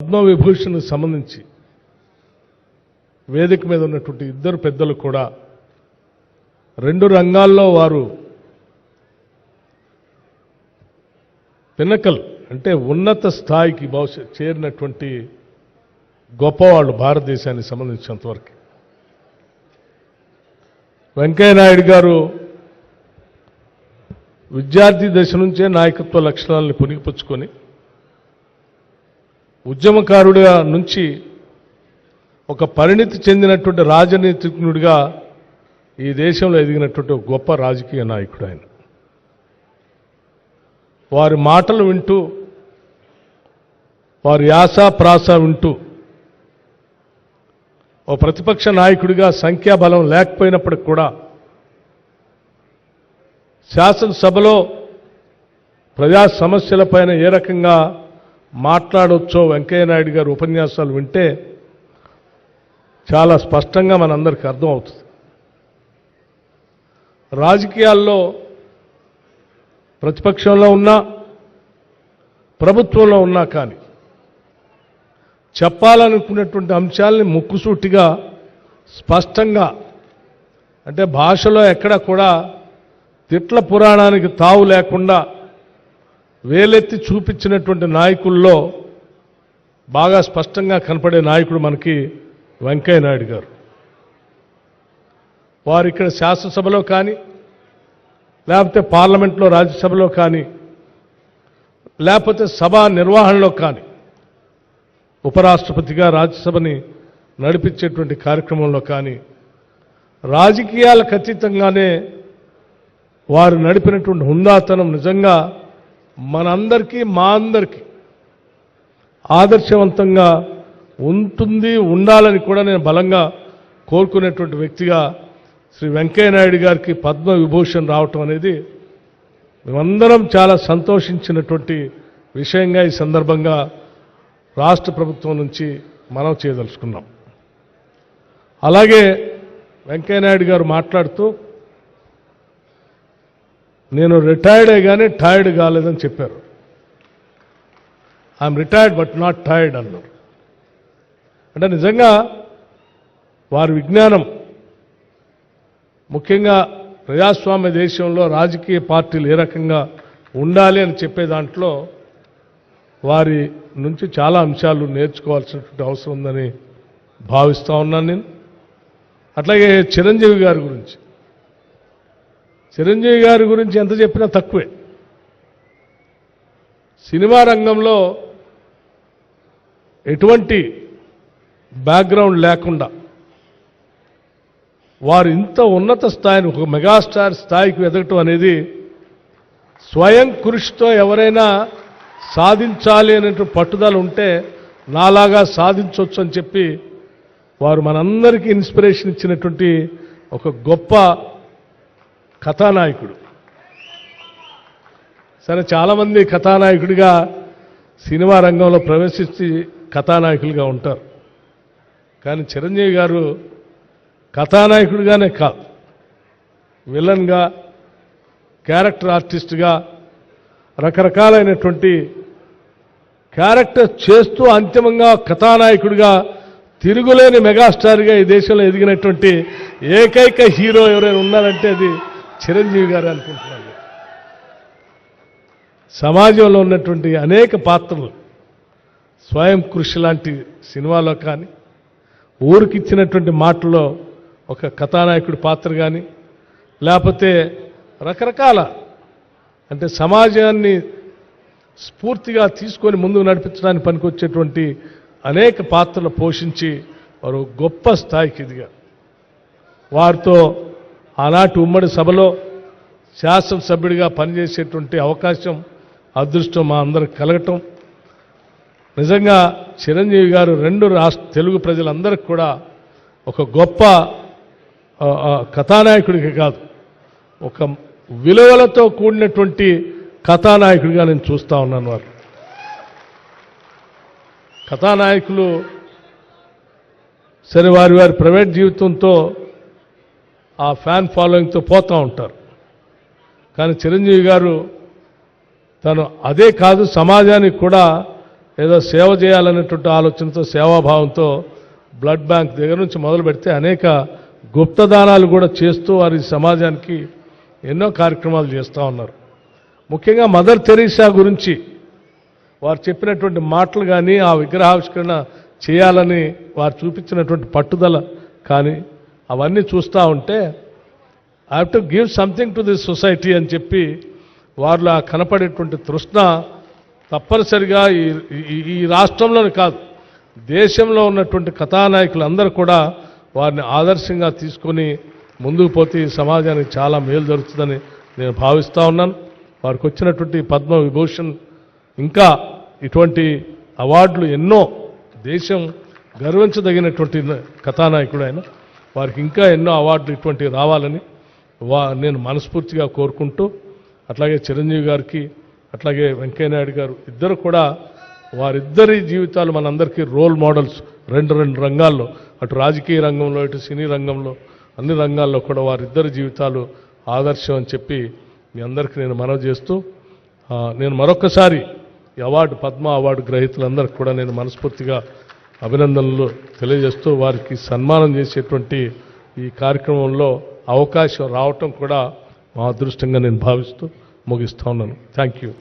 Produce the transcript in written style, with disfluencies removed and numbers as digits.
పద్మవిభూషణ్కు సంబంధించి వేదిక మీద ఉన్నటువంటి ఇద్దరు పెద్దలు కూడా రెండు రంగాల్లో వారు పిన్నకల్ అంటే ఉన్నత స్థాయికి చేరినటువంటి గొప్పవాళ్ళు భారతదేశానికి సంబంధించినంతవరకు. వెంకయ్యనాయుడు గారు విద్యార్థి దశ నుంచే నాయకత్వ లక్షణాలను పుణికిపుచ్చుకొని ఉద్యమకారుడిగా నుంచి ఒక పరిణితి చెందినటువంటి రాజనీతిజ్ఞుడిగా ఈ దేశంలో ఎదిగినటువంటి ఒక గొప్ప రాజకీయ నాయకుడు ఆయన. వారి మాటలు వింటూ వారి యాస ప్రాస వింటూ ఓ ప్రతిపక్ష నాయకుడిగా సంఖ్యాబలం లేకపోయినప్పటికి కూడా శాసనసభలో ప్రజా సమస్యలపైన ఏ రకంగా మాట్లాడొచ్చో వెంకయ్యనాయుడు గారు ఉపన్యాసాలు వింటే చాలా స్పష్టంగా మనందరికీ అర్థమవుతుంది. రాజకీయాల్లో ప్రతిపక్షంలో ఉన్నా ప్రభుత్వంలో ఉన్నా కానీ చెప్పాలనుకున్నటువంటి అంశాలని ముక్కుసూటిగా స్పష్టంగా, అంటే భాషలో ఎక్కడ కూడా తిట్ల పురాణానికి తావు లేకుండా వేలెత్తి చూపించినటువంటి నాయకుల్లో బాగా స్పష్టంగా కనపడే నాయకుడు మనకి వెంకయ్యనాయుడు గారు. వారు ఇక్కడ శాసనసభలో కానీ లేకపోతే పార్లమెంట్లో రాజ్యసభలో కానీ లేకపోతే సభా నిర్వహణలో కానీ ఉపరాష్ట్రపతిగా రాజ్యసభని నడిపించేటువంటి కార్యక్రమంలో కానీ రాజకీయాలకు అతీతంగానే వారు నడిపినటువంటి హుందాతనం నిజంగా మనందరికీ మా అందరికీ ఆదర్శవంతంగా ఉంటుంది, ఉండాలని కూడా నేను బలంగా కోరుకునేటువంటి వ్యక్తిగా శ్రీ వెంకయ్యనాయుడు గారికి పద్మవిభూషణ్ రావటం అనేది మేమందరం చాలా సంతోషించినటువంటి విషయంగా ఈ సందర్భంగా రాష్ట్ర ప్రభుత్వం నుంచి మనం చేయదలుచుకున్నాం. అలాగే వెంకయ్యనాయుడు గారు మాట్లాడుతూ నేను రిటైర్డే కానీ టైర్డ్ కాలేదని చెప్పారు. I'm retired but not tired అన్నారు. అంటే నిజంగా వారి విజ్ఞానం, ముఖ్యంగా ప్రజాస్వామ్య దేశంలో రాజకీయ పార్టీలు ఏ రకంగా ఉండాలి అని చెప్పే దాంట్లో వారి నుంచి చాలా అంశాలు నేర్చుకోవాల్సినటువంటి అవసరం ఉందని భావిస్తూ ఉన్నాను నేను. అట్లాగే చిరంజీవి గారి గురించి ఎంత చెప్పినా తక్కువే. సినిమా రంగంలో ఎటువంటి బ్యాక్గ్రౌండ్ లేకుండా వారు ఇంత ఉన్నత స్థాయిని, ఒక మెగాస్టార్ స్థాయికి ఎదగటం అనేది స్వయం కృషితో ఎవరైనా సాధించాలి అనేటువంటి పట్టుదల ఉంటే నాలాగా సాధించవచ్చు అని చెప్పి వారు మనందరికీ ఇన్స్పిరేషన్ ఇచ్చినటువంటి ఒక గొప్ప కథానాయకుడు. సరే, చాలామంది కథానాయకుడిగా సినిమా రంగంలో ప్రవేశించి కథానాయకులుగా ఉంటారు. కానీ చిరంజీవి గారు కథానాయకుడిగానే కాదు, విలన్గా, క్యారెక్టర్ ఆర్టిస్ట్గా రకరకాలైనటువంటి క్యారెక్టర్ చేస్తూ అంతిమంగా కథానాయకుడిగా తిరుగులేని మెగాస్టార్గా ఈ దేశంలో ఎదిగినటువంటి ఏకైక హీరో ఎవరైనా ఉన్నారంటే అది చిరంజీవి గారు అనుకుంటున్నాను. సమాజంలో ఉన్నటువంటి అనేక పాత్రలు స్వయం కృషి లాంటి సినిమాలో కానీ, ఊరికిచ్చినటువంటి మాటల్లో ఒక కథానాయకుడి పాత్ర కానీ, లేకపోతే రకరకాల, అంటే సమాజాన్ని స్ఫూర్తిగా తీసుకొని ముందుకు నడిపించడానికి పనికొచ్చేటువంటి అనేక పాత్రలు పోషించి వారు గొప్ప స్థాయికి ఎదిగారు. వారితో ఆనాటి ఉమ్మడి సభలో శాసనసభ్యుడిగా పనిచేసేటువంటి అవకాశం, అదృష్టం మా అందరికి కలగటం నిజంగా చిరంజీవి గారు రెండు తెలుగు ప్రజలందరికీ కూడా ఒక గొప్ప కథానాయకుడికి కాదు, ఒక విలువలతో కూడినటువంటి కథానాయకుడిగా నేను చూస్తూ ఉన్నాను. వారు కథానాయకులు సరే వారి ప్రైవేట్ జీవితంతో ఆ ఫ్యాన్ ఫాలోయింగ్తో పోతూ ఉంటారు. కానీ చిరంజీవి గారు తను అదే కాదు, సమాజానికి కూడా ఏదో సేవ చేయాలనేటువంటి ఆలోచనతో సేవాభావంతో బ్లడ్ బ్యాంక్ దగ్గర నుంచి మొదలు పెడితే అనేక గుప్తదానాలు కూడా చేస్తూ వారి సమాజానికి ఎన్నో కార్యక్రమాలు చేస్తూ ఉన్నారు. ముఖ్యంగా మదర్ తెరీసా గురించి వారు చెప్పినటువంటి మాటలు కానీ ఆ విగ్రహావిష్కరణ చేయాలని వారు చూపించినటువంటి పట్టుదల కానీ అవన్నీ చూస్తూ ఉంటే I have to give something to this society అని చెప్పి వారిలో కనపడేటువంటి తృష్ణ తప్పనిసరిగా ఈ రాష్ట్రంలోనే కాదు దేశంలో ఉన్నటువంటి కథానాయకులందరూ కూడా వారిని ఆదర్శంగా తీసుకొని ముందుకు పోతే ఈ సమాజానికి చాలా మేలు జరుగుతుందని నేను భావిస్తూ ఉన్నాను. వారికి వచ్చినటువంటి పద్మ విభూషణ్ ఇంకా ఇటువంటి అవార్డులు ఎన్నో దేశం గర్వించదగినటువంటి కథానాయకుడు ఆయన. వారికి ఇంకా ఎన్నో అవార్డులు ఇటువంటివి రావాలని నేను మనస్ఫూర్తిగా కోరుకుంటూ అట్లాగే చిరంజీవి గారికి అట్లాగే వెంకయ్యనాయుడు గారు ఇద్దరు కూడా వారిద్దరి జీవితాలు మనందరికీ రోల్ మోడల్స్ రెండు రంగాల్లో అటు రాజకీయ రంగంలో ఇటు సినీ రంగంలో అన్ని రంగాల్లో కూడా వారిద్దరి జీవితాలు ఆదర్శం అని చెప్పి మీ అందరికీ నేను మనవి చేస్తూ నేను మరొకసారి ఈ పద్మ అవార్డు గ్రహీతలందరికీ కూడా నేను మనస్ఫూర్తిగా అభినందనలు తెలియజేస్తూ వారికి సన్మానం చేసేటువంటి ఈ కార్యక్రమంలో అవకాశం రావటం కూడా మా అదృష్టంగా నేను భావిస్తూ ముగిస్తా ఉన్నాను. Thank you.